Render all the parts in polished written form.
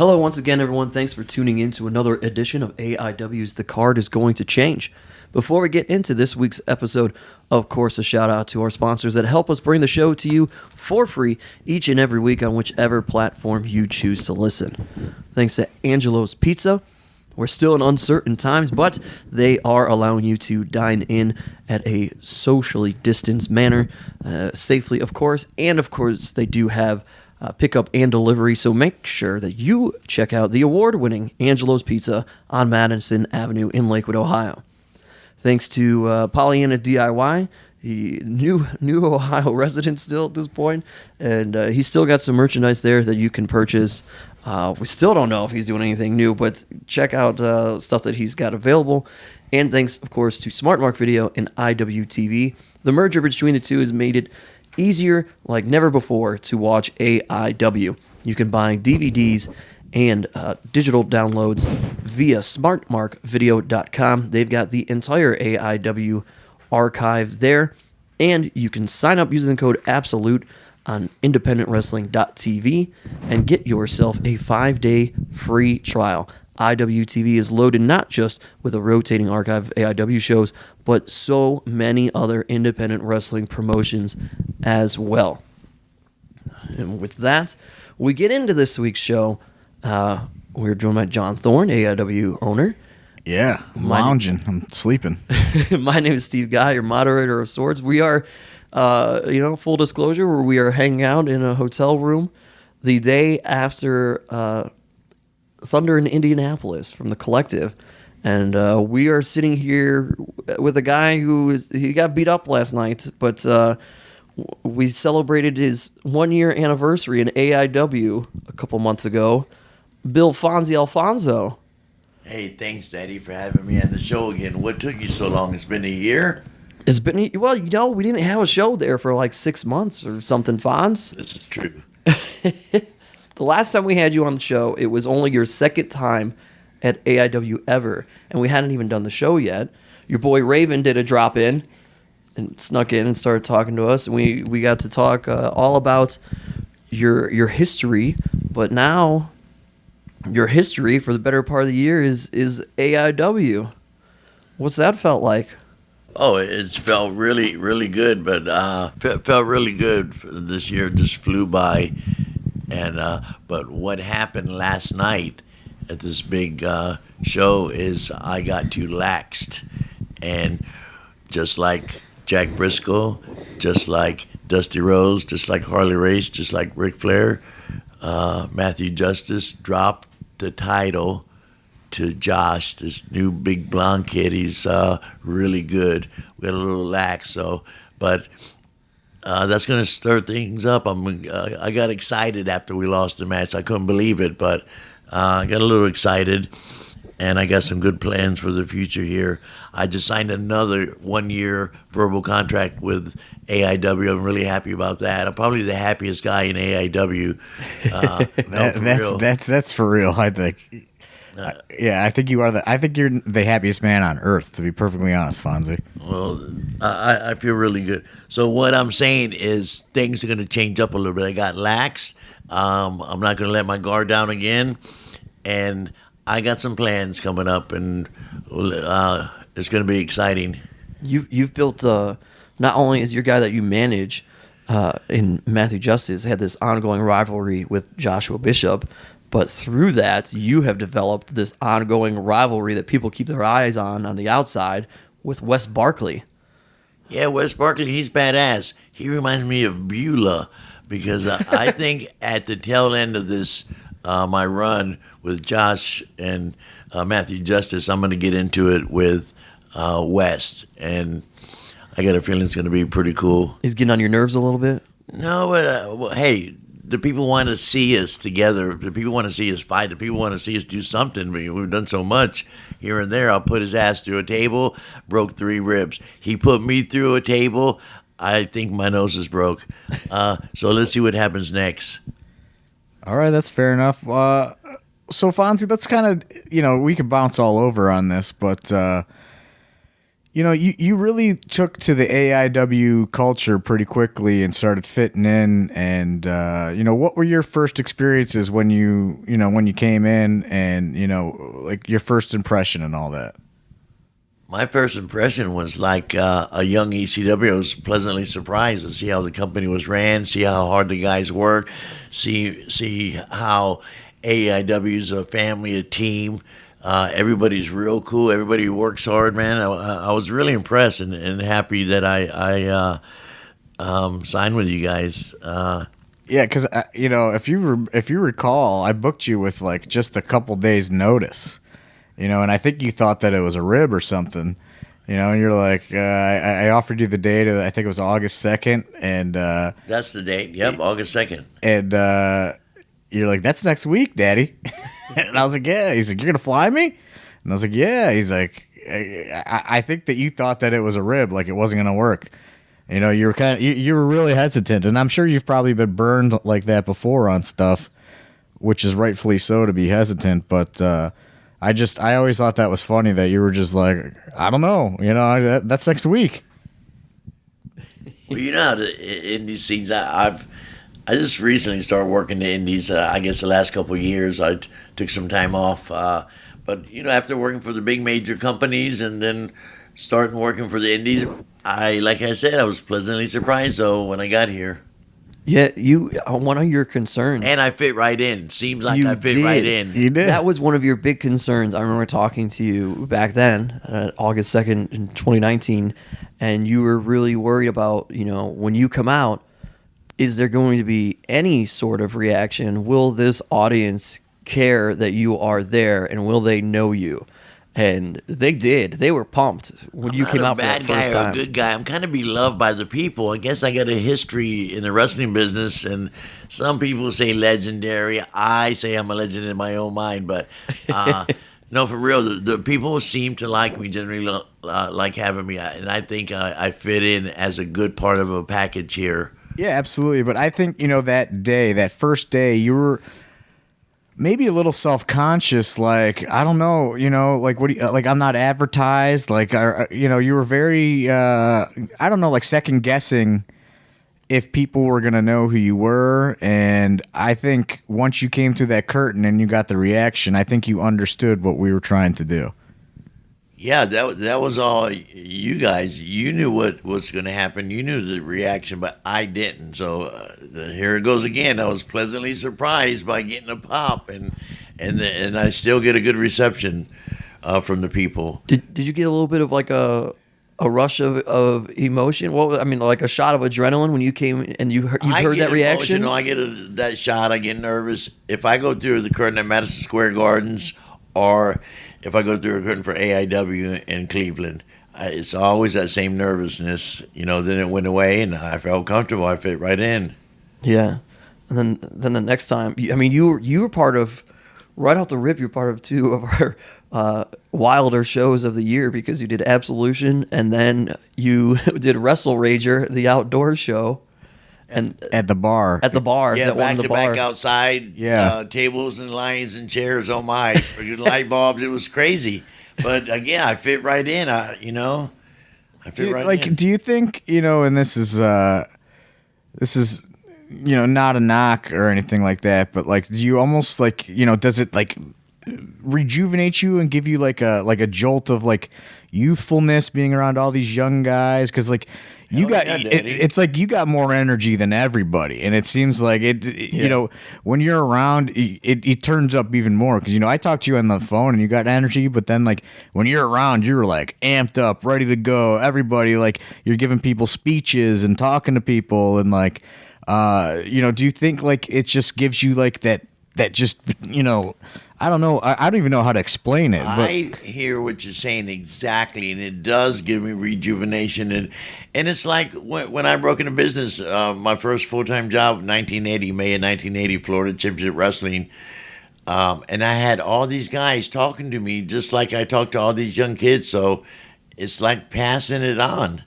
Hello once again, everyone. Thanks for tuning in to another edition of AIW's The Card is Going to Change. Before we get into this week's episode, of course, a shout out to our sponsors that help us bring the show to you for free each and every week on whichever platform you choose to listen. Thanks to Angelo's Pizza. We're still in uncertain times, but they are allowing you to dine in at a socially distanced manner, safely, of course. And, of course, they do have pickup and delivery, so make sure that you check out the award-winning Angelo's Pizza on Madison Avenue in Lakewood, Ohio. Thanks to Pollyanna DIY, the new Ohio resident still at this point, and he's still got some merchandise there that you can purchase. We still don't know if he's doing anything new, but check out stuff that he's got available. And thanks, of course, to SmartMark Video and IWTV. The merger between the two has made it easier like never before to watch AIW. You can buy DVDs and digital downloads via smartmarkvideo.com. They've got the entire AIW archive there, and you can sign up using the code ABSOLUTE on independentwrestling.tv and get yourself a 5-day free trial. IWTV is loaded not just with a rotating archive of AIW shows, but so many other independent wrestling promotions as well. And with that, we get into this week's show. We're joined by John Thorne, AIW owner. Yeah, I'm lounging. I'm sleeping. My name is Steve Guy, your moderator of sorts. We are, full disclosure, where we are hanging out in a hotel room the day after Thunder in Indianapolis from the Collective, and we are sitting here with a guy he got beat up last night, but we celebrated his 1-year anniversary in AIW a couple months ago. Bill Fonzie Alfonso. Hey, thanks, Daddy, for having me on the show again. What took you so long? It's been a year? It's been, we didn't have a show there for like 6 months or something, Fonz. This is true. The last time we had you on the show, it was only your second time at AIW ever, and we hadn't even done the show yet. Your boy Raven did a drop-in and snuck in and started talking to us, and we got to talk all about your history, but now your history for the better part of the year is AIW. What's that felt like? Oh, it's felt really, really good, but felt really good. This year just flew by. And but what happened last night at this big show is I got too laxed, and just like Jack Briscoe, just like Dusty Rhodes, just like Harley Race, just like Ric Flair, Matthew Justice dropped the title to Josh, this new big blonde kid. He's really good. We got a little lax, but. That's going to stir things up. I got excited after we lost the match. I couldn't believe it, but I got a little excited, and I got some good plans for the future here. I just signed another 1-year verbal contract with AIW. I'm really happy about that. I'm probably the happiest guy in AIW. That's for real, I think. I think you are. I think you're the happiest man on earth, to be perfectly honest, Fonzie. Well, I feel really good. So what I'm saying is things are going to change up a little bit. I got lax. I'm not going to let my guard down again, and I got some plans coming up, and it's going to be exciting. You've built not only is your guy that you manage in Matthew Justice had this ongoing rivalry with Joshua Bishop. But through that, you have developed this ongoing rivalry that people keep their eyes on the outside with Wes Barkley. Yeah, Wes Barkley, he's badass. He reminds me of Beulah because I think at the tail end of this, my run with Josh and Matthew Justice, I'm going to get into it with Wes. And I got a feeling it's going to be pretty cool. He's getting on your nerves a little bit? No, but hey, the people want to see us together. The people want to see us fight. The people want to see us do something. We've done so much here and there. I'll put his ass through a table, broke 3 ribs. He put me through a table. I think my nose is broke. So let's see what happens next. All right, that's fair enough. So, Fonzie, that's kind of, we could bounce all over on this, but You really took to the AIW culture pretty quickly and started fitting in. And what were your first experiences when you came in, and like your first impression and all that? My first impression was like a young ECW. I was pleasantly surprised to see how the company was ran, see how hard the guys work, see how AIW's a family, a team. Everybody's real cool. Everybody works hard, man. I was really impressed and happy that I signed with you guys. Yeah, because if you recall, I booked you with like just a couple days notice, and I think you thought that it was a rib or something, and you're like, I offered you the date. I think it was August 2nd, and that's the date. Yep, August 2nd. And you're like, that's next week, Daddy. And I was like, yeah. He's like, you're gonna fly me? And I was like, yeah. He's like, I think that you thought that it was a rib, like it wasn't gonna work. You were you were really hesitant, and I'm sure you've probably been burned like that before on stuff, which is rightfully so to be hesitant. But I always thought that was funny that you were just like, I don't know, that's next week. Well, how the indie scenes. I just recently started working the indies. I guess the last couple of years, I took some time off. But after working for the big major companies and then starting working for the indies, like I said, I was pleasantly surprised though when I got here. Yeah, one of your concerns, and I fit right in. Seems like I fit right in. You did. That was one of your big concerns. I remember talking to you back then, August 2nd in 2019, and you were really worried about when you come out. Is there going to be any sort of reaction? Will this audience care that you are there, and will they know you? And they did. They were pumped when you came out for that first time. I'm not a bad guy or a good guy. I'm kind of beloved by the people. I guess I got a history in the wrestling business, and some people say legendary. I say I'm a legend in my own mind, but no, for real, the people seem to like me, generally like having me, and I think I fit in as a good part of a package here. Yeah, absolutely. But I think, that first day, you were maybe a little self-conscious, like, I don't know, like, like, I'm not advertised, like, you were very, I don't know, like, second-guessing if people were going to know who you were. And I think once you came through that curtain and you got the reaction, I think you understood what we were trying to do. Yeah, that was all you guys. You knew what was going to happen. You knew the reaction, but I didn't. So here it goes again. I was pleasantly surprised by getting a pop, and I still get a good reception from the people. Did you get a little bit of like a rush of emotion? Like a shot of adrenaline when you came and you heard that reaction? I get that shot. I get nervous if I go through the curtain at Madison Square Gardens, or if I go through a curtain for AIW in Cleveland. It's always that same nervousness, then it went away and I felt comfortable. I fit right in. Yeah. And then the next time, you were part of, right off the rip, you're part of two of our wilder shows of the year, because you did Absolution and then you did Wrestle Rager, the outdoor show. And at the bar. Yeah, that back to back outside. Yeah. Tables and lions and chairs. Oh my, light bulbs. It was crazy. But again, I fit right in. I fit right in. Do you think, and this is not a knock or anything like that, but like, do you almost like, does it like rejuvenate you and give you like a jolt of like youthfulness being around all these young guys? Because like, it's like you got more energy than everybody, and it seems like when you're around, it turns up even more. Because I talked to you on the phone and you got energy, but then like when you're around, you're like amped up, ready to go. Everybody, like, you're giving people speeches and talking to people, and like, do you think like it just gives you like that just I don't know. I don't even know how to explain it. But I hear what you're saying exactly, and it does give me rejuvenation. And it's like when I broke into business, my first full-time job, May of 1980, Florida Championship Wrestling. And I had all these guys talking to me just like I talk to all these young kids. So it's like passing it on.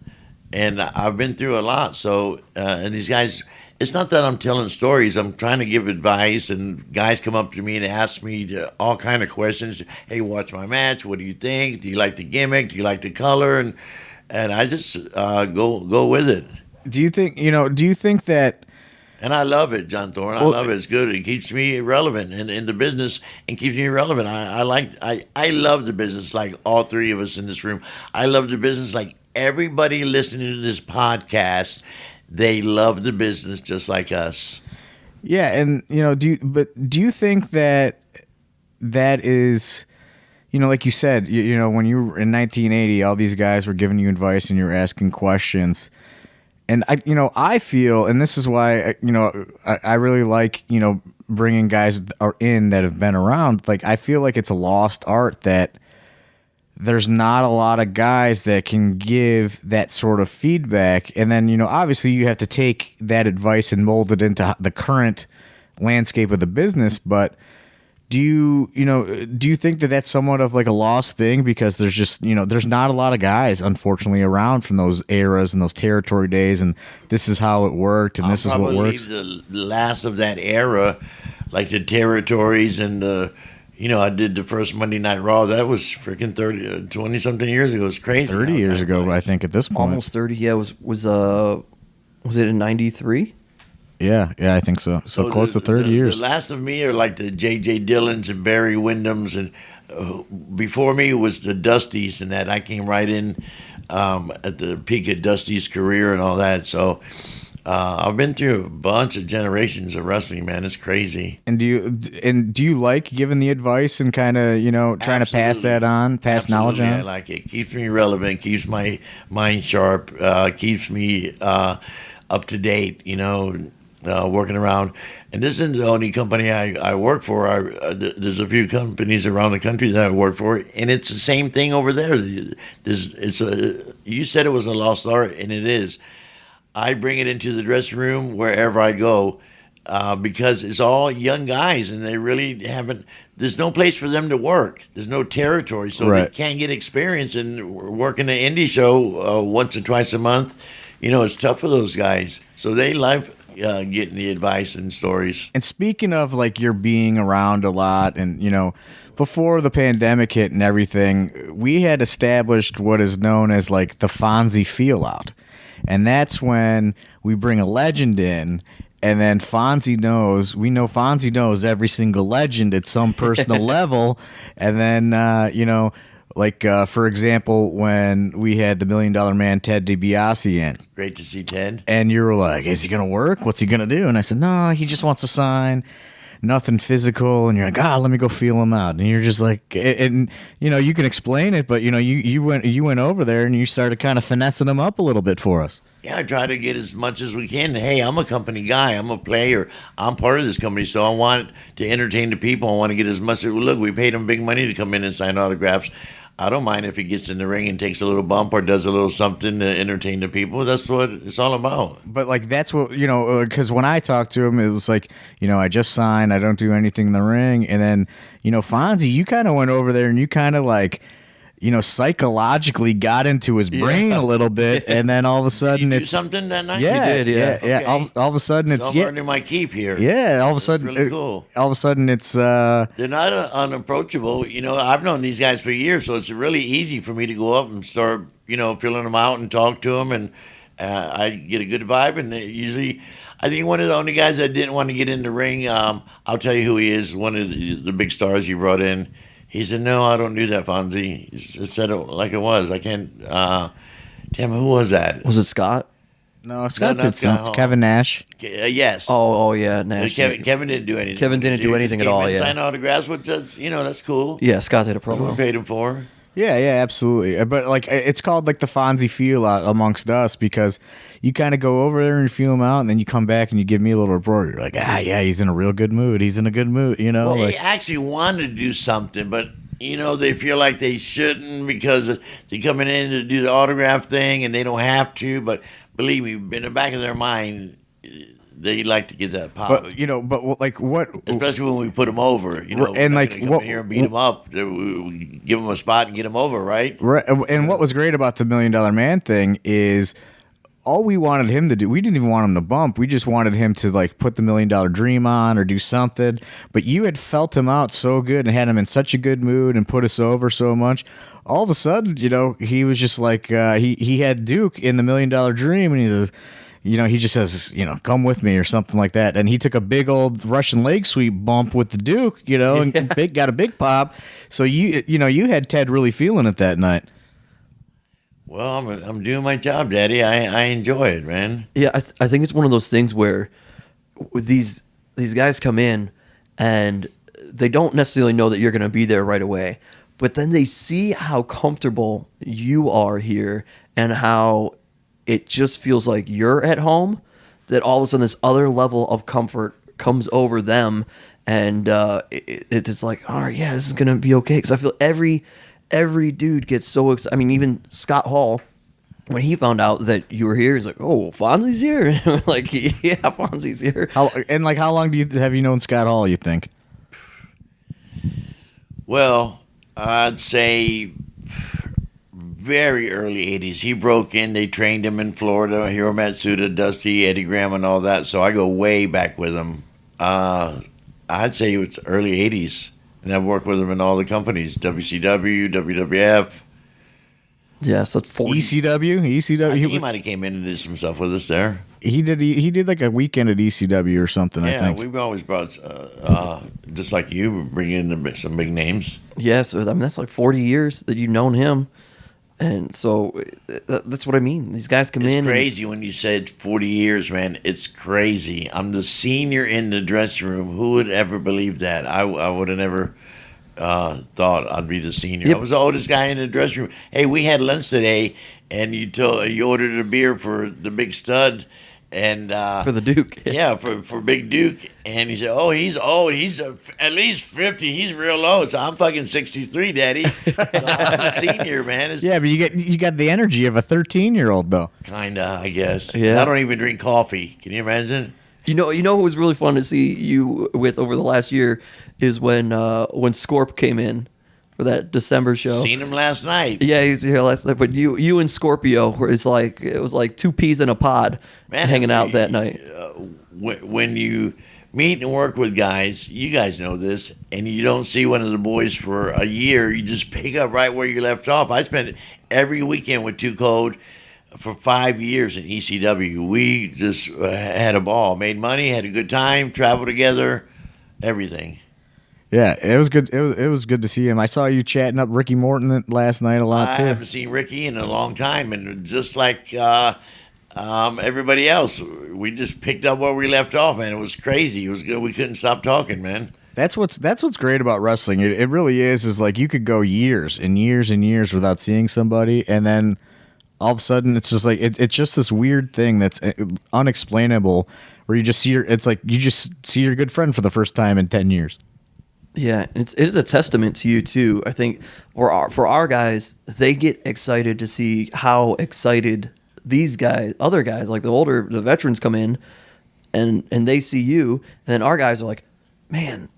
And I've been through a lot. So, and these guys, it's not that I'm telling stories. I'm trying to give advice, and guys come up to me and ask me all kind of questions. Hey, watch my match. What do you think? Do you like the gimmick? Do you like the color? And I just go with it. Do you think that? And I love it, John Thorne. I love it. It's good. It keeps me relevant in the business and keeps me relevant. I love the business like all three of us in this room. I love the business like everybody listening to this podcast. They love the business just like us. Yeah, and do you think that is, like you said, when you were in 1980, all these guys were giving you advice and you were asking questions. And I feel, and this is why I really like bringing guys in that have been around. Like, I feel like it's a lost art that there's not a lot of guys that can give that sort of feedback. And then obviously you have to take that advice and mold it into the current landscape of the business. But do you think that that's somewhat of like a lost thing because there's just there's not a lot of guys unfortunately around from those eras and those territory days, and this is how it worked and this is what works? The last of that era, like the territories and the I did the first Monday Night Raw. That was freaking 20 something years ago. It was crazy. 30 years ago, I think, at this point. Almost 30. Yeah, was it in 93? Yeah, I think so. So close to 30 years. The last of me are like the J.J. Dillons and Barry Windhams, and before me was the Dusties, and that I came right in at the peak of Dusty's career and all that. So I've been through a bunch of generations of wrestling, man. It's crazy. And do you like giving the advice and kind of trying to pass that on, pass knowledge on? I like it. Keeps me relevant. Keeps my mind sharp. Keeps me up to date. Working around, and this isn't the only company I work for. There's a few companies around the country that I work for, and it's the same thing over there. You said it was a lost art, and it is. I bring it into the dressing room wherever I go because it's all young guys, and they really haven't. There's no place for them to work. There's no territory, so They can't get experience and work in an indie show once or twice a month. It's tough for those guys, so they love getting the advice and stories. And speaking of like you're being around a lot, and before the pandemic hit and everything, we had established what is known as like the Fonzie feel out, and that's when we bring a legend in. And then Fonzie knows every single legend at some personal level. And then, for example, when we had the $1 Million Man, Ted DiBiase in. Great to see Ted. And you were like, is he going to work? What's he going to do? And I said, no, he just wants to sign. Nothing physical. And you're like, let me go feel him out. And you're just like, and you can explain it, but you went over there and you started kind of finessing him up a little bit for us. Yeah, I try to get as much as we can. Hey, I'm a company guy. I'm a player. I'm part of this company, so I want to entertain the people. I want to get as much as look. We paid him big money to come in and sign autographs. I don't mind if he gets in the ring and takes a little bump or does a little something to entertain the people. That's what it's all about. But like that's what because when I talked to him, it was like I just signed. I don't do anything in the ring, and then Fonzie, you kind of went over there and you kind of like. Psychologically got into his brain a little bit, and then all of a sudden did you do something that night? Yeah, you did, Okay. All of a sudden it's I'm earning my keep here. Yeah, all of a sudden really cool. All of a sudden it's they're not unapproachable. I've known these guys for years, so it's really easy for me to go up and start filling them out and talk to them, and I get a good vibe. And usually, I think one of the only guys that didn't want to get in the ring, I'll tell you who he is. One of the big stars you brought in. He said, no, I don't do that, Fonzie. He said it like it was. I can't. Damn, who was that? Was it Scott? No, Scott did something. Kevin Nash. Yes. Oh, yeah, Nash. Kevin didn't do anything. Kevin didn't do anything at all, yeah. Sign autographs, which that's cool. Yeah, Scott did a That's what we promo. paid him for. Yeah, absolutely. But like, it's called like the Fonzie feel out amongst us because you kind of go over there and feel him out, and then you come back and you give me a little report. You're like, yeah, he's in a real good mood. He's in a good mood, Well, like, they actually wanted to do something, but they feel like they shouldn't because they're coming in to do the autograph thing and they don't have to. But believe me, in the back of their mind, they like to get that pop. But like what? Especially when we put them over, and like come in here and beat them up, we give them a spot and get them over, right? Right. And what was great about the $1 Million Man thing is all we wanted him to do, we didn't even want him to bump. We just wanted him to like put the $1 Million Dream on or do something. But you had felt him out so good and had him in such a good mood and put us over so much. All of a sudden, he was just like, he had Duke in the $1 Million Dream, and he says, he just says, come with me or something like that. And he took a big old Russian leg sweep bump with the Duke, and got a big pop. So you had Ted really feeling it that night. Well, I'm doing my job, Daddy. I enjoy it, man. Yeah, I think it's one of those things where these guys come in and they don't necessarily know that you're going to be there right away, but then they see how comfortable you are here and how it just feels like you're at home, that all of a sudden this other level of comfort comes over them, and it's just like, all right, yeah, this is going to be okay. Because I feel every dude gets so excited. I mean, even Scott Hall, when he found out that you were here, he's like, "Oh, Fonzie's here!" Like, yeah, Fonzie's here. How long have you known Scott Hall, you think? Well, I'd say very early 80s. He broke in. They trained him in Florida. Hiro Matsuda, Dusty, Eddie Graham, and all that. So I go way back with him. I'd say it's early 80s. And I've worked with him in all the companies, WCW, WWF. Yeah, so 40. ECW. He might have came in and did some stuff with us there. He did like a weekend at ECW or something, I think. Yeah, we've always brought, just like you, bring in some big names. Yeah, so I mean, that's like 40 years that you've known him. And so that's what I mean. These guys come in. It's crazy when you said 40 years, man. It's crazy. I'm the senior in the dressing room. Who would ever believe that? I would have never thought I'd be the senior. Yep. I was the oldest guy in the dressing room. Hey, we had lunch today, and you ordered a beer for the big stud. And for the Duke. Yeah, for Big Duke. And he said, oh, he's old. He's at least 50. He's real old. So I'm fucking 63, Daddy. So I'm a senior, man. Yeah, but you got the energy of a 13-year-old, though. Kinda, I guess. Yeah. I don't even drink coffee. Can you imagine? You know what was really fun to see you with over the last year is when Scorp came in for that December show. Seen him last night. Yeah, he was here last night. But you and Scorpio it was like two peas in a pod, Man, hanging out that night. When you meet and work with guys, you guys know this, and you don't see one of the boys for a year, you just pick up right where you left off. I spent every weekend with Two Code for 5 years in ECW. We just had a ball, made money, had a good time, traveled together, everything. Yeah, it was good. It was good to see him. I saw you chatting up Ricky Morton last night a lot, too. I haven't seen Ricky in a long time, and just like everybody else, we just picked up where we left off, man. It was crazy. It was good. We couldn't stop talking, man. That's what's great about wrestling. It really is like you could go years and years and years without seeing somebody, and then all of a sudden it's just like it's just this weird thing that's unexplainable, where you just see you just see your good friend for the first time in 10 years. Yeah, it is a testament to you too. I think for our guys, they get excited to see how excited these guys, other guys, like the veterans come in, and they see you, and then our guys are like, man,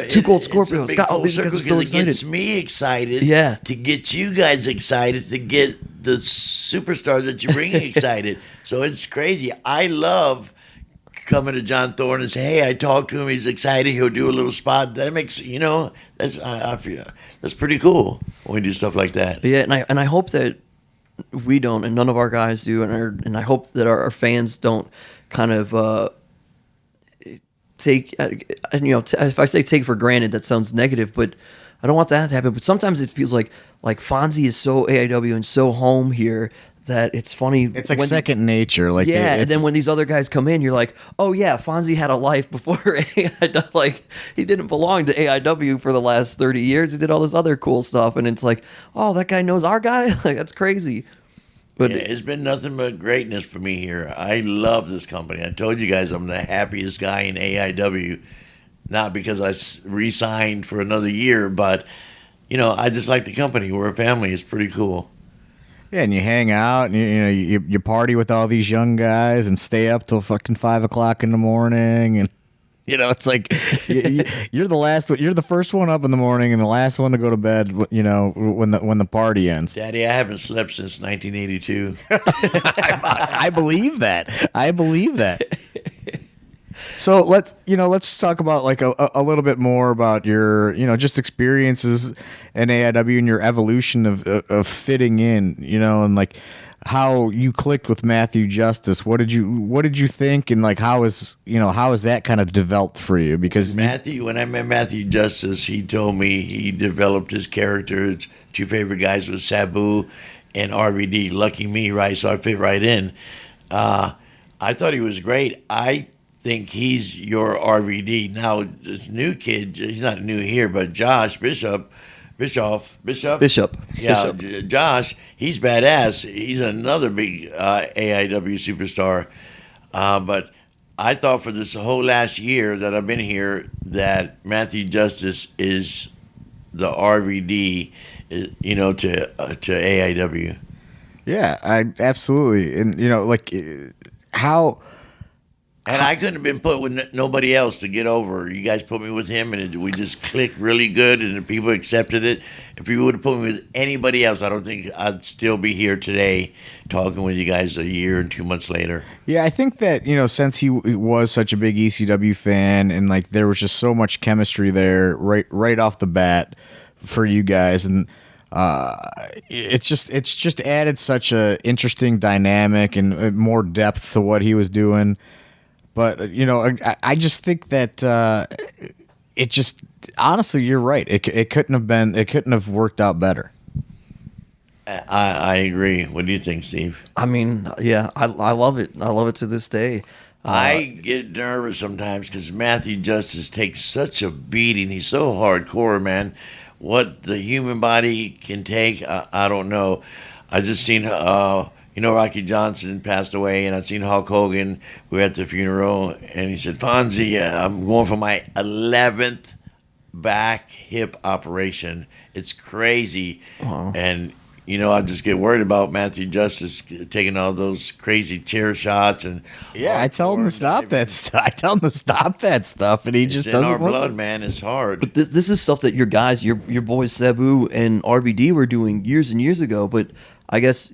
Two Gold Scorpios, got all these guys are so excited. It gets me excited. Yeah. To get you guys excited, to get the superstars that you're bringing excited. So it's crazy. I love coming to John Thorne and say, hey, I talked to him, he's excited, he'll do a little spot. That makes, I feel that's pretty cool when we do stuff like that. Yeah, and I hope that we don't, and none of our guys do, and I hope that our fans don't kind of take, if I say take for granted, that sounds negative, but I don't want that to happen. But sometimes it feels like Fonzie is so AIW and so home here that it's funny. It's like second nature. Like and then when these other guys come in, you're like, oh yeah, Fonzie had a life before AIW. Like, he didn't belong to AIW for the last 30 years. He did all this other cool stuff, and it's like, oh, that guy knows our guy. Like, that's crazy. But yeah, it's been nothing but greatness for me here. I love this company. I told you guys I'm the happiest guy in AIW, not because I re-signed for another year, but I just like the company. We're a family. It's pretty cool. Yeah, and you hang out, and you party with all these young guys, and stay up till fucking 5 o'clock in the morning, and You know, it's like you're the first one up in the morning and the last one to go to bed. You know, when the party ends. Daddy, I haven't slept since 1982. I believe that. I believe that. So let's talk about like a little bit more about your, just experiences in AIW and your evolution of fitting in, and like how you clicked with Matthew Justice. What did you think, and like how is that kind of developed for you? Because when I met Matthew Justice, he told me he developed his character. His two favorite guys was Sabu and RVD. Lucky me, right? So I fit right in. I thought he was great. I think he's your RVD. Now, this new kid, he's not new here, but Josh Bischoff. Yeah, Josh, he's badass. He's another big AIW superstar. But I thought for this whole last year that I've been here that Matthew Justice is the RVD, to AIW. Yeah, I absolutely. And, like how... And I couldn't have been put with nobody else to get over. You guys put me with him, and we just clicked really good, and the people accepted it. If you would have put me with anybody else, I don't think I'd still be here today talking with you guys a year and 2 months later. Yeah, I think that, since he was such a big ECW fan, and like there was just so much chemistry there right off the bat for you guys, and it's just added such a interesting dynamic and more depth to what he was doing. But, I just think that it just, honestly, you're right. It couldn't have worked out better. I agree. What do you think, Steve? I mean, yeah, I love it. I love it to this day. I get nervous sometimes because Matthew Justice takes such a beating. He's so hardcore, man. What the human body can take, I don't know. I just seen... Rocky Johnson passed away, and I'd seen Hulk Hogan. We were at the funeral, and he said, Fonzie, I'm going for my 11th back hip operation. It's crazy. Wow. And, I just get worried about Matthew Justice taking all those crazy chair shots. And yeah, I tell him to stop that stuff. I tell him to stop that stuff, and he just doesn't listen. It's in our blood, listen. man. It's hard. But this is stuff that your guys, your boys Sabu and RBD were doing years and years ago, but I guess...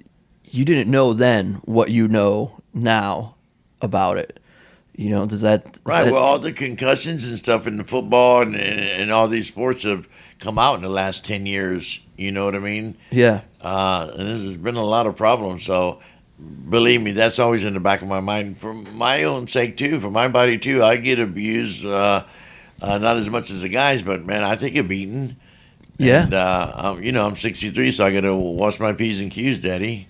you didn't know then what you know now about it. Does that... Right, well, all the concussions and stuff in the football and all these sports have come out in the last 10 years. You know what I mean? Yeah. And there's been a lot of problems. So, believe me, that's always in the back of my mind. For my own sake, too, for my body, too, I get abused, not as much as the guys, but, man, I take a beating. Yeah. And, I'm 63, so I got to wash my P's and Q's, Daddy.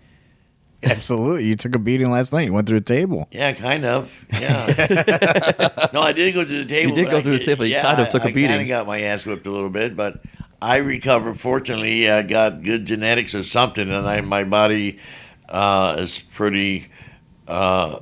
Absolutely. You took a beating last night. You went through a table. Yeah, kind of. Yeah. No, I didn't go through the table. You did go through the table. You kind of took a beating. I kind of got my ass whipped a little bit, but I recovered. Fortunately, I got good genetics or something, and my body is pretty comes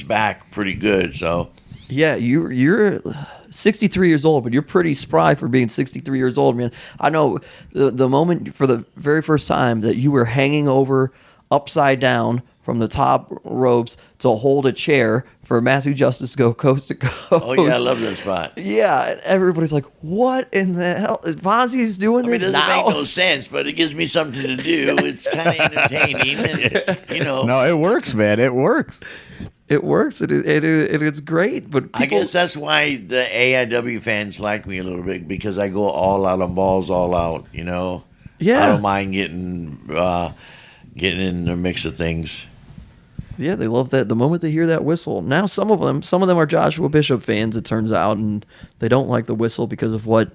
back pretty good. So. Yeah, you're 63 years old, but you're pretty spry for being 63 years old, man. I know the moment for the very first time that you were hanging over upside down from the top ropes to hold a chair for Matthew Justice to go coast to coast. Oh, yeah, I love that spot. Yeah, and everybody's like, what in the hell? Fonzie's doing this it doesn't now? make no sense, but it gives me something to do. It's kind of entertaining. And, No, it works, man. It works. It works. It's great. But I guess that's why the AIW fans like me a little bit, because I go all out on balls, all out. Yeah. I don't mind getting in the mix of things. Yeah, they love that. The moment they hear that whistle. Now, some of them are Joshua Bishop fans, it turns out, and they don't like the whistle because of what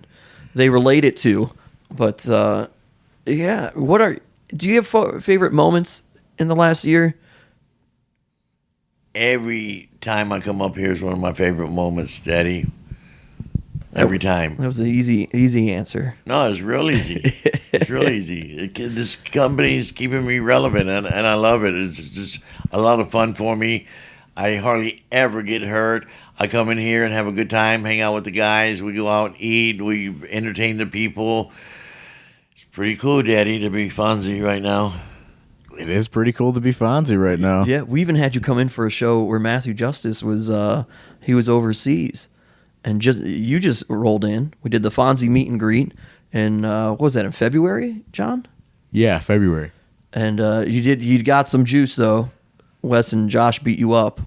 they relate it to. But yeah, do you have favorite moments in the last year? Every time I come up here is one of my favorite moments, Daddy. Every time. That was an easy answer. No, it's real easy. It's real easy. This company is keeping me relevant, and I love it. It's just a lot of fun for me. I hardly ever get hurt. I come in here and have a good time, hang out with the guys. We go out and eat. We entertain the people. It's pretty cool, Daddy, to be Fonzie right now. It is pretty cool to be Fonzie right now. Yeah, we even had you come in for a show where Matthew Justice was he was overseas, and you just rolled in. We did the Fonzie meet and greet, and what was that in February, John? Yeah, February. And you got some juice though. Wes and Josh beat you up.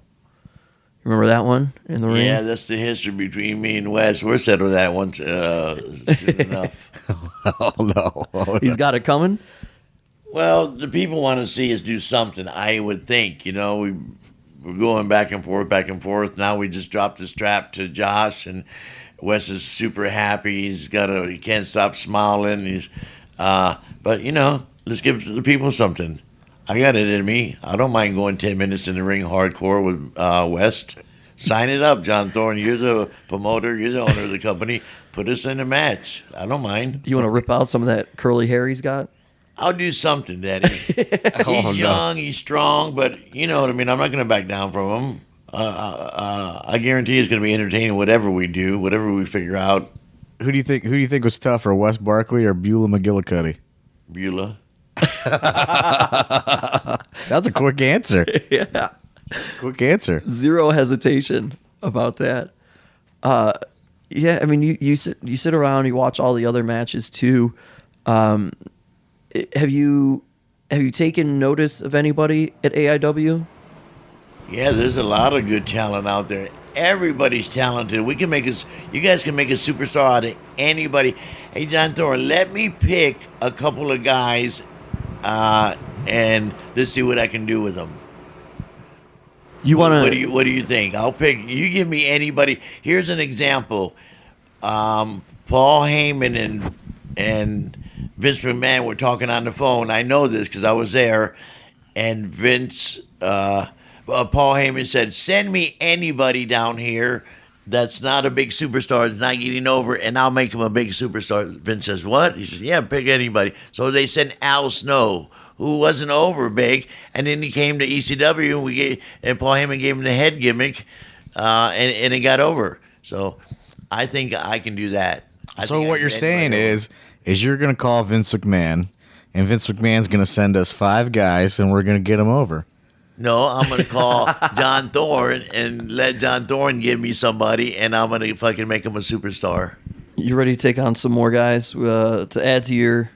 Remember that one in the ring? Yeah, that's the history between me and Wes. We're settled that one soon enough. Oh no, He's got it coming. Well, the people want to see us do something. I would think, we're going back and forth. Now we just dropped the strap to Josh, and Wes is super happy. He can't stop smiling. But let's give the people something. I got it in me. I don't mind going 10 minutes in the ring hardcore with West. Sign it up, John Thorne. You're the promoter. You're the owner of the company. Put us in a match. I don't mind. You want to rip out some of that curly hair he's got? I'll do something, Daddy. He's young. He's strong. But you know what I mean. I'm not going to back down from him. I guarantee it's going to be entertaining. Whatever we do, whatever we figure out. Who do you think was tougher, Wes Barkley or Beulah McGillicuddy? Beulah. That's a quick answer. Yeah. Quick answer. Zero hesitation about that. Yeah, I mean, you sit around, you watch all the other matches too. Have you taken notice of anybody at AIW? Yeah, there's a lot of good talent out there. Everybody's talented. You guys can make a superstar out of anybody. Hey, John Thorne, let me pick a couple of guys, and let's see what I can do with them. You want What to? do you think? I'll pick. You give me anybody. Here's an example. Paul Heyman and Vince McMahon were talking on the phone. I know this because I was there, and Paul Heyman said, "Send me anybody down here that's not a big superstar, that's not getting over, and I'll make him a big superstar." Vince says, "What?" He says, "Yeah, pick anybody." So they sent Al Snow, who wasn't over big, and then he came to ECW, and Paul Heyman gave him the head gimmick, and it got over. So I think I can do that. So what you're saying is you're going to call Vince McMahon, and Vince McMahon's going to send us 5 guys, and we're going to get them over. No, I'm going to call John Thorne and let John Thorne give me somebody, and I'm going to fucking make him a superstar. You ready to take on some more guys to add to your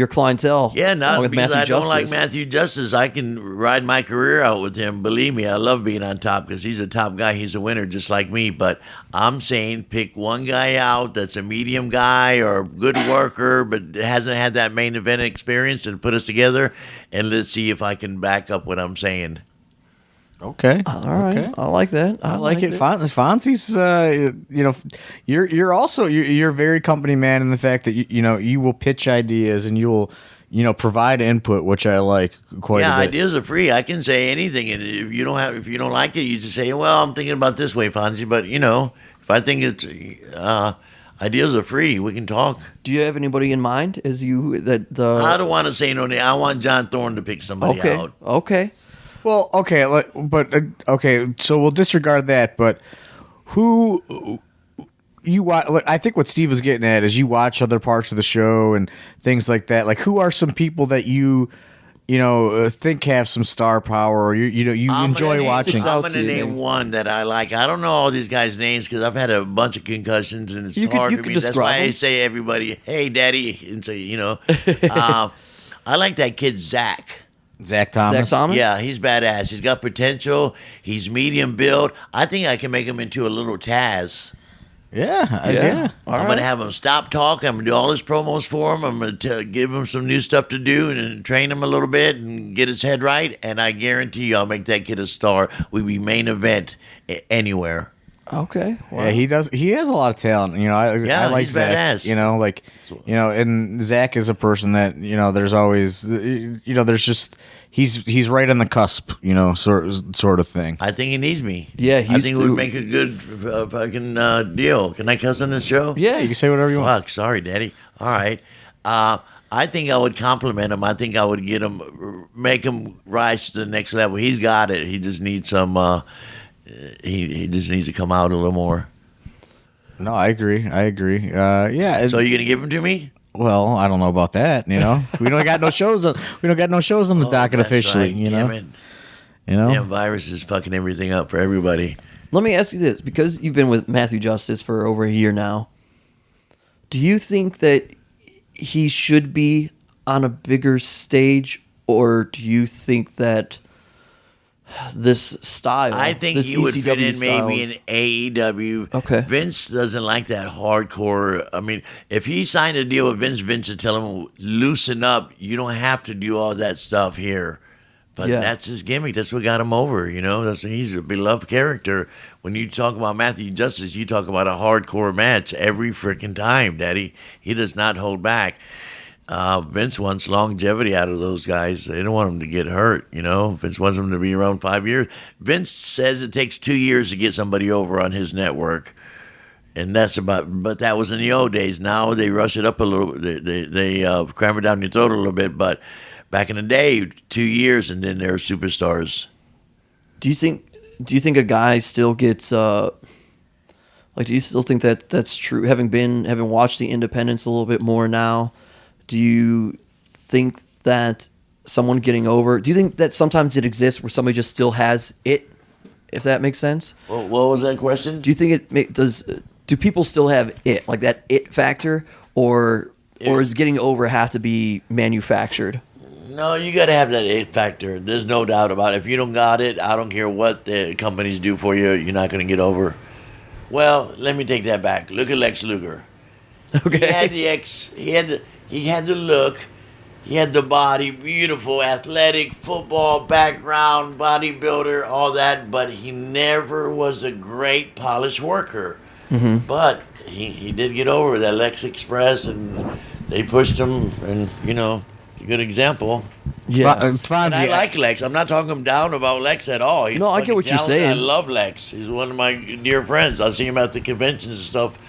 clientele? Yeah, not with because Matthew I don't like Justice? Matthew Justice. I can ride my career out with him. Believe me, I love being on top because he's a top guy. He's a winner just like me. But I'm saying pick one guy out that's a medium guy or a good worker but hasn't had that main event experience and put us together, and let's see if I can back up what I'm saying. Okay. All right, Okay. I like that. I like it. Fonzie's, you're also you're very company man in the fact that you will pitch ideas and you will provide input, which I like quite a bit. Yeah, ideas are free. I can say anything, and if you don't like it, you just say, "Well, I'm thinking about this way, Fonzie." But if I think it's ideas are free, we can talk. Do you have anybody in mind? I don't want to say no name. I want John Thorne to pick somebody out. Okay. Well, okay, okay. So we'll disregard that. But who you watch? I think what Steve was getting at is you watch other parts of the show and things like that. Like, who are some people that you think have some star power, or you enjoy watching? I'm going to name one that I like. I don't know all these guys' names because I've had a bunch of concussions and it's hard for me. That's why I say everybody, "Hey, Daddy," and say, I like that kid Zach. Zach Thomas? Yeah, he's badass. He's got potential. He's medium build. I think I can make him into a little Taz. Yeah. I'm going to have him stop talking. I'm going to do all his promos for him. I'm going to give him some new stuff to do and train him a little bit and get his head right. And I guarantee you I'll make that kid a star. We'll be main event anywhere. Okay. Wow. Yeah, he does. He has a lot of talent. I like he's Zach. badass. And Zach is a person that there's always there's just he's right on the cusp, sort of thing. I think he needs me. Yeah, I think it would make a good fucking deal. Can I cuss on this show? Yeah, You can say whatever you want. Fuck, sorry, Daddy. All right. I think I would compliment him. I think I would make him rise to the next level. He's got it. He just needs some. He just needs to come out a little more. No, I agree. Yeah. So you're gonna give him to me? Well, I don't know about that. We don't got no shows. We don't got no shows on the docket That's officially. right. Damn it. You know. Damn virus is fucking everything up for everybody. Let me ask you this, because you've been with Matthew Justice for over a year now. Do you think that he should be on a bigger stage, or do you think that this style, I think this he would fit ECW in maybe styles- in AEW. Okay. Vince doesn't like that hardcore. I mean, if he signed a deal with Vince would tell him, loosen up. You don't have to do all that stuff here. But Yeah. that's his gimmick. That's what got him over, you know. He's a beloved character. When you talk about Matthew Justice, you talk about a hardcore match every freaking time, Daddy. He does not hold back. Vince wants longevity out of those guys. They don't want them to get hurt, you know. Vince wants them to be around 5 years. Vince says it takes 2 years to get somebody over on his network. And but that was in the old days. Now they rush it up a little. They cram it down your throat a little bit. But back in the day, 2 years, and then they're superstars. Do you think a guy still gets do you still think that that's true? Having watched the independents a little bit more now, do you think that someone getting over? Do you think that sometimes it exists where somebody just still has it? If that makes sense. What was that question? Do you think do people still have it, like that it factor, or is getting over have to be manufactured? No, you got to have that it factor. There's no doubt about it. If you don't got it, I don't care what the companies do for you, you're not going to get over. Well, let me take that back. Look at Lex Luger. Okay. He had the look. He had the body, beautiful, athletic, football background, bodybuilder, all that, but he never was a great polished worker. Mm-hmm. But he did get over that Lex Express, and they pushed him, and, you know, it's a good example. Yeah. And I like Lex. I'm not talking him down about Lex at all. He's No, I get what you're talented. saying. I love Lex. He's one of my dear friends. I see him at the conventions and stuff,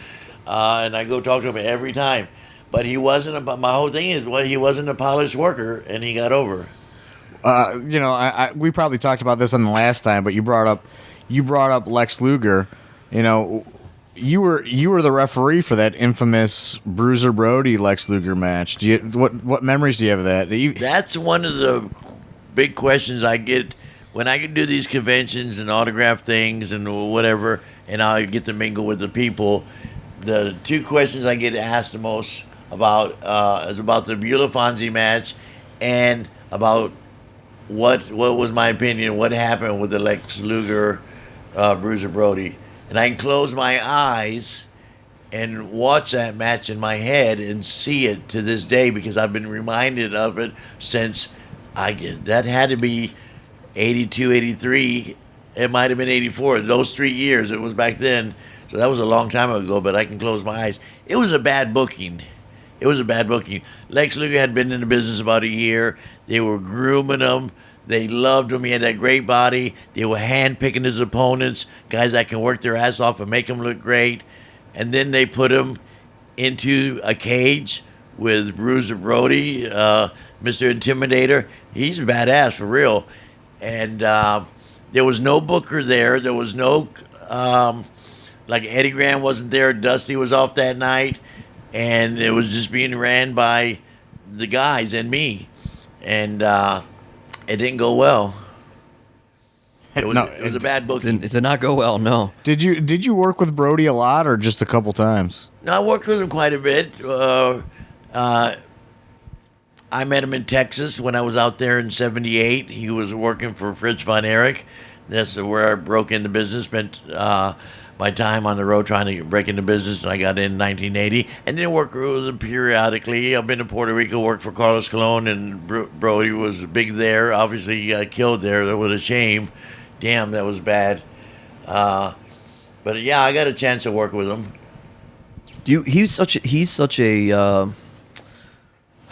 and I go talk to him every time. But he wasn't. My whole thing is, he wasn't a polished worker, and he got over. You know, we probably talked about this on the last time, but you brought up Lex Luger. You know, you were the referee for that infamous Bruiser Brody Lex Luger match. What memories do you have of that? That's one of the big questions I get when I can do these conventions and autograph things and whatever, and I get to mingle with the people. The two questions I get asked the most about is about the Beulah Fonzie match, and about what was my opinion, what happened with the Lex Luger Bruiser Brody. And I can close my eyes and watch that match in my head and see it to this day, because I've been reminded of it since that had to be 82, 83. It might have been 84. Those 3 years, it was back then. So that was a long time ago, but I can close my eyes. It was a bad booking. Lex Luger had been in the business about a year. They were grooming him. They loved him. He had that great body. They were handpicking his opponents, guys that can work their ass off and make him look great. And then they put him into a cage with Bruiser Brody, Mr. Intimidator. He's badass for real. And there was no booker there. There was no, like Eddie Graham wasn't there. Dusty was off that night. And it was just being ran by the guys and me. And it didn't go well. It was a bad booking. It did not go well. No. Did you work with Brody a lot, or just a couple times? No, I worked with him quite a bit. I met him in Texas when I was out there in '78. He was working for Fritz von Erich. That's where I broke into business. Spent my time on the road trying to break into business, and I got in 1980. And then worked with him periodically. I've been to Puerto Rico, worked for Carlos Colon, and Brody was big there. Obviously, he got killed there. That was a shame. Damn, that was bad. But yeah, I got a chance to work with him. He's such a.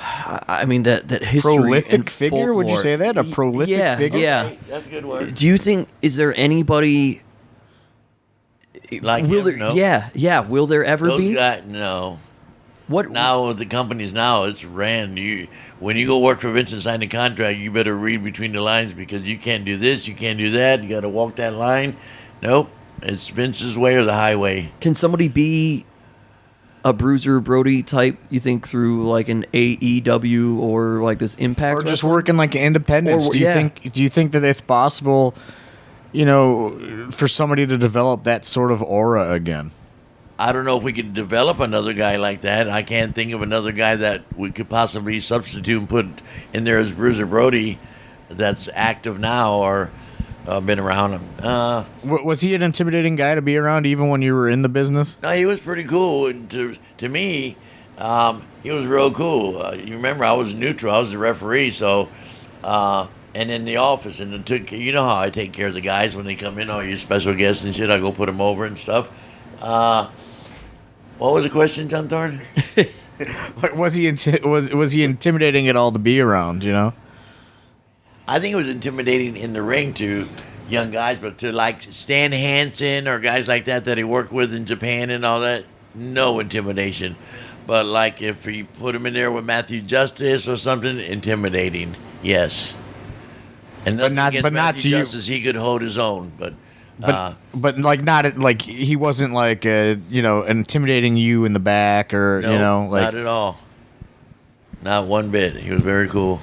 I mean that history. Prolific and figure? folklore. Would you say that? A prolific figure? Yeah. Okay, that's a good word. Do you think is there anybody Like will him? there? No. Yeah. Will there ever Those be? guys, no. What Now with the companies now, it's ran. When you go work for Vince and sign a contract, you better read between the lines, because you can't do this, you can't do that. You got to walk that line. Nope, it's Vince's way or the highway. Can somebody be a Bruiser Brody type? You think through like an AEW or like this Impact, Or just wrestling? working like independents? Or- Do you think that it's possible for somebody to develop that sort of aura again? I don't know if we could develop another guy like that. I can't think of another guy that we could possibly substitute and put in there as Bruiser Brody that's active now or been around him. Was he an intimidating guy to be around even when you were in the business? No, he was pretty cool. And to me, he was real cool. You remember, I was neutral. I was the referee, so... and in the office, and it took, you know how I take care of the guys when they come in, all your special guests and shit. I go put them over and stuff. What was the question, John Thorne? Was he intimidating at all to be around? I think it was intimidating in the ring to young guys, but to like Stan Hansen or guys like that he worked with in Japan and all that, no intimidation. But like if you put him in there with Matthew Justice or something, intimidating, yes. And nothing against Matthew Justice, he could hold his own, but like not like he wasn't like intimidating you in the back or not at all, not one bit. He was very cool.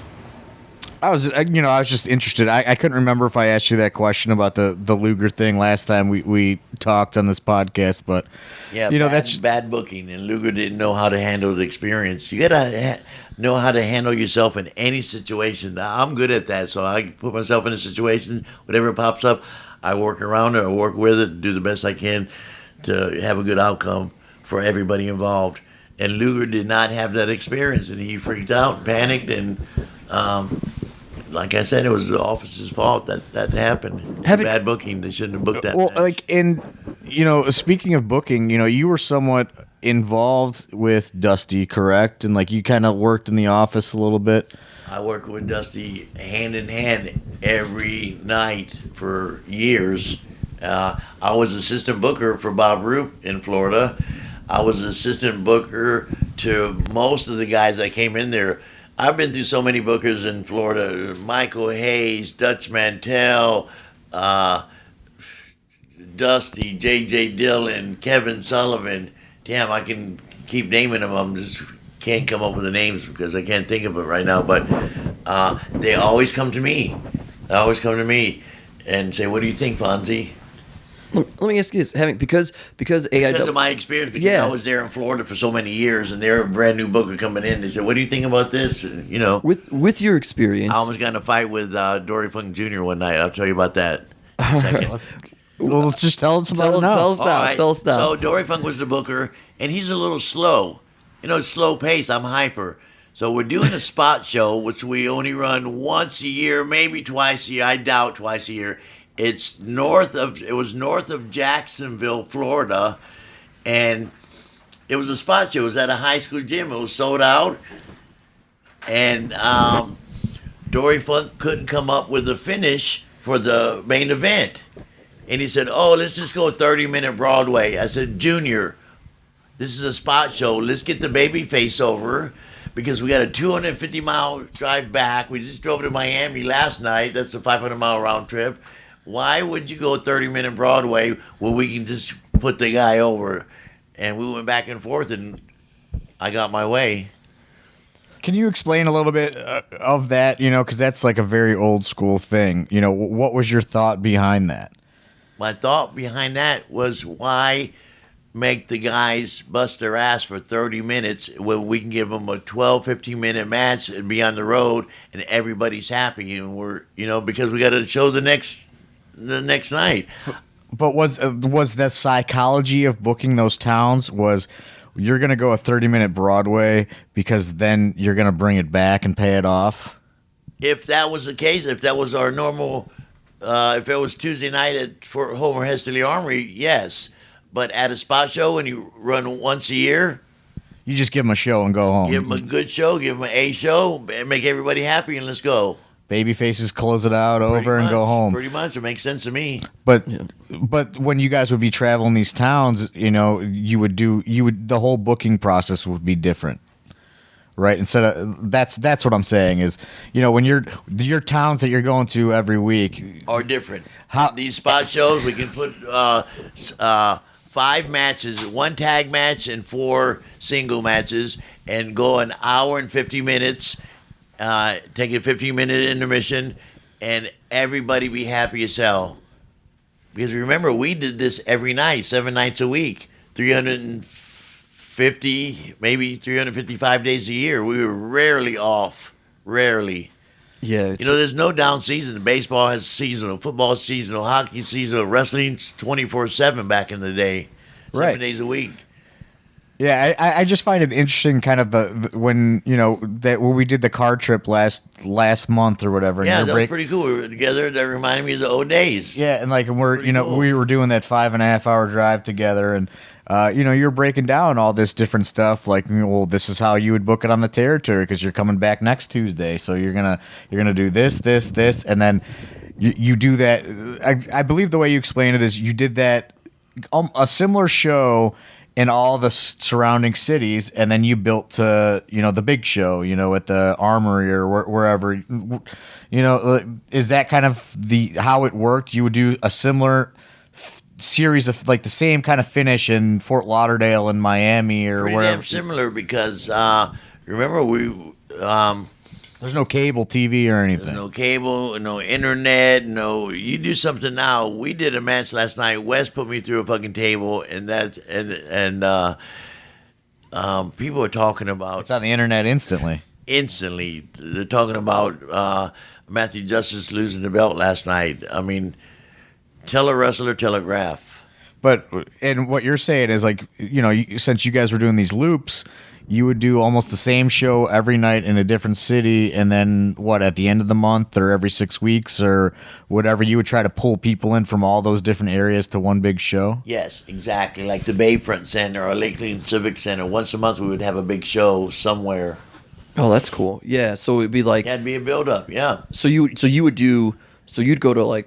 I was just interested. I couldn't remember if I asked you that question about the Luger thing last time we talked on this podcast, but yeah, that's bad booking, and Luger didn't know how to handle the experience. You gotta know how to handle yourself in any situation. I'm good at that, so I put myself in a situation, whatever pops up, I work around it, I work with it, do the best I can to have a good outcome for everybody involved. And Luger did not have that experience, and he freaked out, panicked, and like I said, it was the office's fault that happened. Bad booking. They shouldn't have booked that. Well, match. Speaking of booking, you were somewhat involved with Dusty, correct? And like you kind of worked in the office a little bit. I worked with Dusty hand in hand every night for years. I was assistant booker for Bob Roop in Florida. I was assistant booker to most of the guys that came in there. I've been through so many bookers in Florida. Michael Hayes, Dutch Mantell, Dusty, J.J. Dillon, Kevin Sullivan. Damn, I can keep naming them. I just can't come up with the names because I can't think of it right now. But they always come to me. They always come to me and say, "What do you think, Fonzie?" Let me ask you this: because of my experience, because I was there in Florida for so many years, and they're a brand new booker coming in. They said, "What do you think about this?" And, with your experience, I almost got in a fight with Dory Funk Jr. one night. I'll tell you about that in a second. Well, let's just tell us about it now. Tell us now. So Dory Funk was the booker, and he's a little slow. Slow pace. I'm hyper. So we're doing a spot show, which we only run once a year, maybe twice a year. I doubt twice a year. It was north of Jacksonville, Florida, and it was a spot show. It was at a high school gym. It was sold out, and Dory Funk couldn't come up with a finish for the main event. And he said, "Oh, let's just go 30-minute Broadway." I said, "Junior, this is a spot show. Let's get the baby face over because we got a 250-mile drive back. We just drove to Miami last night. That's a 500-mile round trip. Why would you go 30-minute Broadway when we can just put the guy over?" And we went back and forth, and I got my way. Can you explain a little bit of that? Because that's like a very old school thing. What was your thought behind that? My thought behind that was, why make the guys bust their ass for 30 minutes when we can give them a 12, 15-minute match and be on the road and everybody's happy, and we're, because we got to show the next night. But was the psychology of booking those towns was you're going to go a 30-minute Broadway because then you're going to bring it back and pay it off? If that was the case, if that was our normal, if it was Tuesday night at Fort Homer Hesterly Armory, yes. But at a spot show, when you run once a year, you just give them a show and go home. Give them a good show, give them an A show, make everybody happy, and let's go. Baby faces close it out over and go home. Pretty much, it makes sense to me. But when you guys would be traveling these towns, you would the whole booking process would be different, right? Instead of that's what I'm saying is, when your towns that you're going to every week are different. These spot shows, we can put 5 matches, 1 tag match and 4 single matches, and go an hour and 50 minutes. Take a 15-minute intermission, and everybody be happy as hell. Because remember, we did this every night, 7 nights a week, 350, maybe 355 days a year. We were rarely off. Rarely. Yeah. There's no down season. Baseball has seasonal, football is seasonal, hockey seasonal, wrestling's 24/7 back in the day, 7 days a week. Yeah, I just find it interesting, kind of the when when we did the car trip last month or whatever. Yeah, that was pretty cool. We were together. That reminded me of the old days. Yeah, and we're cool. We were doing that 5.5 hour drive together, and you're breaking down all this different stuff. Like, well, this is how you would book it on the territory because you're coming back next Tuesday, so you're gonna do this, and then you do that. I believe the way you explain it is you did that a similar show in all the surrounding cities, and then you built to the big show, at the Armory or wherever. Is that kind of how it worked? You would do a similar series of the same kind of finish in Fort Lauderdale and Miami or Pretty wherever. damn similar because remember there's no cable TV or anything. There's no cable, no internet, no. You do something now. We did a match last night. Wes put me through a fucking table, and people are talking about. It's on the internet instantly. Instantly, they're talking about Matthew Justice losing the belt last night. I mean, tell a wrestler, telegraph. But and what you're saying is since you guys were doing these loops, you would do almost the same show every night in a different city, and then at the end of the month or every 6 weeks or whatever, you would try to pull people in from all those different areas to one big show? Yes, exactly. Like the Bayfront Center or Lakeland Civic Center. Once a month we would have a big show somewhere. Oh, that's cool. Yeah, so it'd be like... It had to be a build-up, yeah. So you'd go to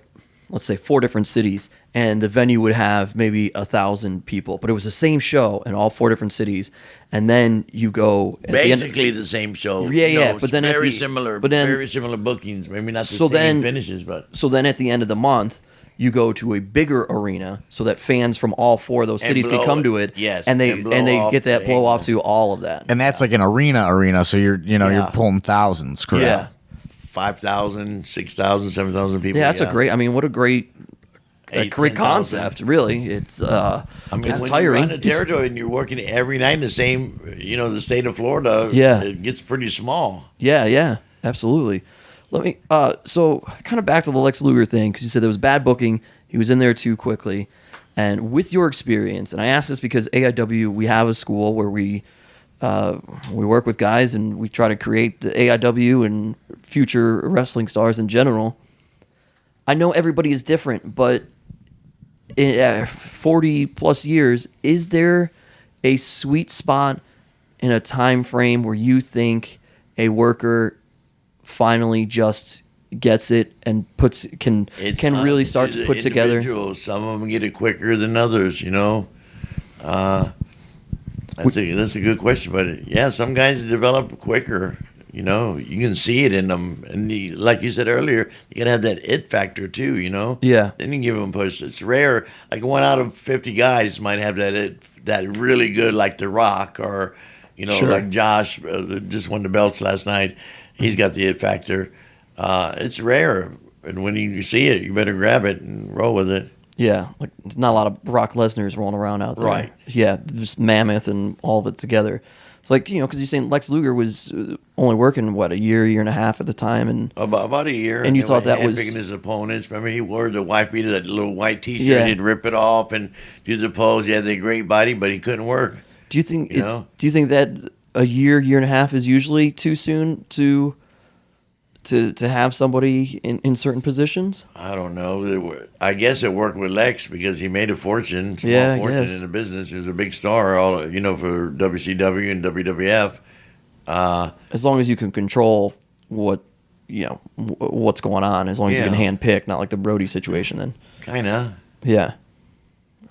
let's say 4 different cities, and the venue would have maybe 1,000 people, but it was the same show in all 4 different cities, and then you go basically the same show. Yeah, but then very similar bookings. Maybe not the same finishes, but so then at the end of the month, you go to a bigger arena so that fans from all 4 of those cities can come to it. Yes, and they get that blow off to all of that, and that's like an arena. So you're you're pulling thousands. Correct? Yeah. 5,000, 6,000, 7,000 people. Yeah, that's a great. I mean, what a great concept. Really, it's. I mean, it's when tiring. you run a territory and you're working every night in the same, the state of Florida. Yeah. It gets pretty small. Yeah, absolutely. Let me. So kind of back to the Lex Luger thing, because you said there was bad booking. He was in there too quickly, and with your experience, and I ask this because AIW, we have a school where we work with guys and we try to create the AIW and future wrestling stars in general. I know everybody is different, but in 40 plus years, is there a sweet spot in a time frame where you think a worker finally just gets it and can really start to put together? Some of them get it quicker than others, That's a good question, but yeah, some guys develop quicker. You can see it in them, and like you said earlier, you gotta have that it factor too. Yeah. Then you give them a push. It's rare. Like 1 out of 50 guys might have that really good, like The Rock, or Sure. like Josh just won the belts last night. He's got the it factor. It's rare, and when you see it, you better grab it and roll with it. Yeah, like there's not a lot of Brock Lesnar's rolling around out there. Right. Yeah, just Mammoth and all of it together. It's like, because you're saying Lex Luger was only working, a year and a half at the time. And about a year. And you thought that was... picking his opponents. Remember, he wore the wife beater, that little white T-shirt. Yeah. He'd rip it off and do the pose. He had the great body, but he couldn't work. Do you think that a year and a half is usually too soon to have somebody in certain positions? I don't know. I guess it worked with Lex because he made a fortune, fortune in the business. He was a big star, for WCW and WWF. As long as you can control what's going on, as long as you can hand pick, not like the Brody situation. Then kinda. Yeah.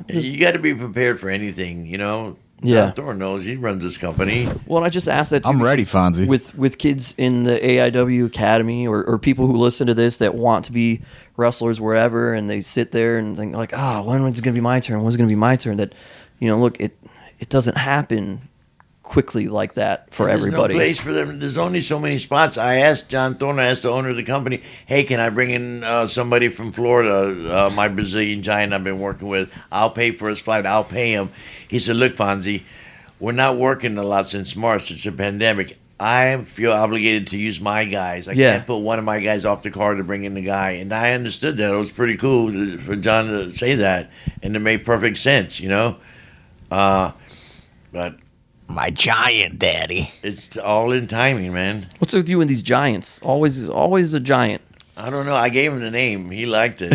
You got to be prepared for anything, Yeah. Thor knows he runs this company. Well, I just asked that too. I'm ready, Fonzie. With kids in the AIW Academy or people who listen to this that want to be wrestlers wherever, and they sit there and think like, when's it going to be my turn? When's it going to be my turn? That, look, it doesn't happen quickly like that for There's everybody. no place for them. There's only so many spots. I asked John Thorne, I asked the owner of the company, hey, can I bring in somebody from Florida, my Brazilian giant I've been working with? I'll pay for his flight. I'll pay him. He said, look, Fonzie, we're not working a lot since March. It's a pandemic. I feel obligated to use my guys. I can't put one of my guys off the car to bring in the guy. And I understood that. It was pretty cool for John to say that. And it made perfect sense, you know? But My giant daddy. it's all in timing, man. What's with you and these giants? Always a giant. I don't know. I gave him the name. He liked it.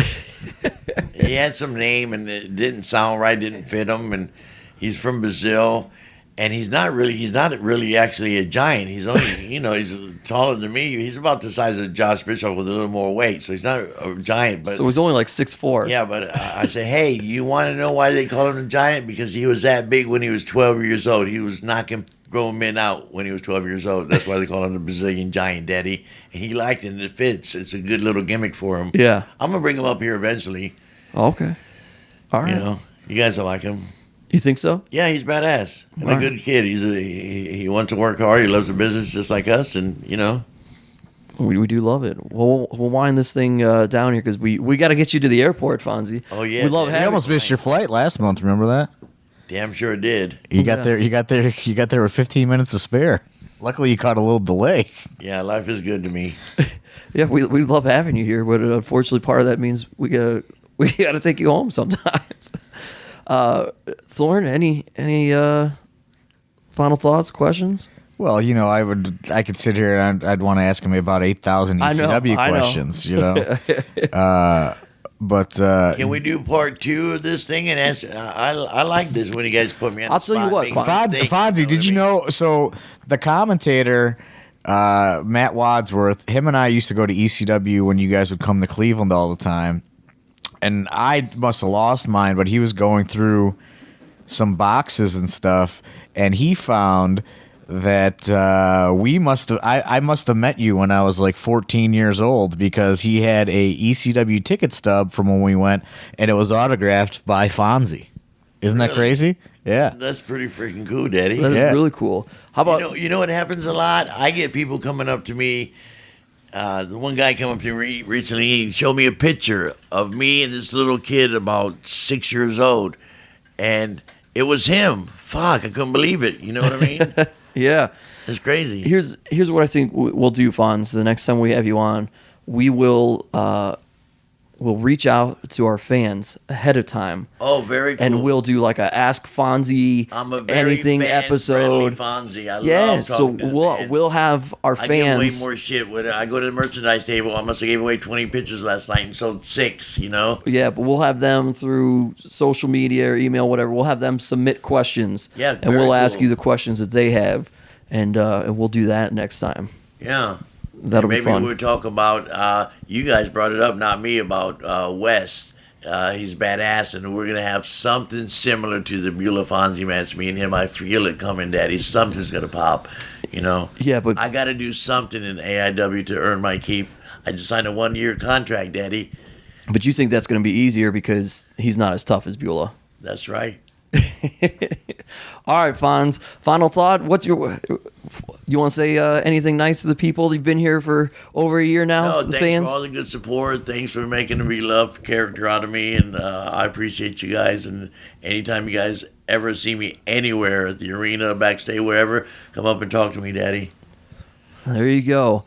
He had some name, and it didn't sound right, didn't fit him. And he's from Brazil. And he's not really actually a giant. He's only, he's taller than me. He's about the size of Josh Bishop with a little more weight. So he's not a giant. But So he's only like 6'4". yeah, but I say, hey, you want to know why they call him a giant? Because he was that big when he was 12 years old. He was knocking grown men out when he was 12 years old. That's why they call him the Brazilian giant daddy. And he liked it, and it fits. It's a good little gimmick for him. Yeah. I'm going to bring him up here eventually. Okay. All right. You guys will like him. You think so? Yeah, he's badass and a good kid. He wants to work hard. He loves the business just like us, and We do love it. We'll wind this thing down here because we got to get you to the airport, Fonzie. Oh, yeah. We love You You having almost missed your flight last month. Remember that? damn sure it did. You got there. You got there with 15 minutes to spare. Luckily, you caught a little delay. Yeah, life is good to me. Yeah, we love having you here, but unfortunately, part of that means we got to take you home sometimes. Thorne, any final thoughts, questions? Well, I could sit here and I'd want to ask him about 8,000 ECW I know. questions. But Can we do part 2 of this thing? And ask? I like this when you guys put me on. I'll the tell you spot. what, Make me think, Fonzie, did you know? So the commentator, Matt Wadsworth, him and I used to go to ECW when you guys would come to Cleveland all the time. And I must have lost mine, but he was going through some boxes and stuff, and he found that I must have met you when I was like 14 years old, because he had a ECW ticket stub from when we went, and it was autographed by Fonzie. Isn't that Really? crazy? Yeah. That's pretty freaking cool, Daddy. That is Yeah. really cool. How about You know what happens a lot? I get people coming up to me. The one guy came up to me recently. He showed me a picture of me and this little kid about 6 years old, and it was him. Fuck, I couldn't believe it. You know what I mean? yeah? It's crazy. Here's what I think we'll do, Fonz. The next time we have you on, we will we'll reach out to our fans ahead of time. Oh, very cool. And we'll do like a Ask Fonzie I'm a very anything fan-friendly episode. Fonzie. I Yeah, love so talking to the fans. we'll have our I give away fans. more shit. When I go to the merchandise table, I must have gave away 20 pictures last night and sold 6, Yeah, but we'll have them through social media or email, whatever. We'll have them submit questions. Yeah, and very we'll ask cool. you the questions that they have, and we'll do that next time. Yeah. That'll be Maybe fun. we'll talk about, you guys brought it up, not me, about West. He's badass, and we're going to have something similar to the Beulah Fonzie match. Me and him, I feel it coming, Daddy. Something's going to pop, Yeah, but I got to do something in AIW to earn my keep. I just signed a 1-year contract, Daddy. you think that's going to be easier because he's not as tough as Beulah. That's right. All right, Fonz. Final thought. You want to say anything nice to the people? You've been here for over a year now. No, to the thanks fans. for all the good support. Thanks for making a beloved character out of me, and I appreciate you guys. And anytime you guys ever see me anywhere at the arena, backstage, wherever, come up and talk to me, Daddy. There you go.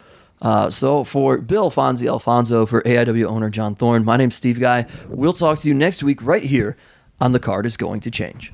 So for Bill Fonzie Alfonso, for AIW owner John Thorne, my name's Steve Guy. We'll talk to you next week right here on The Card is Going to Change.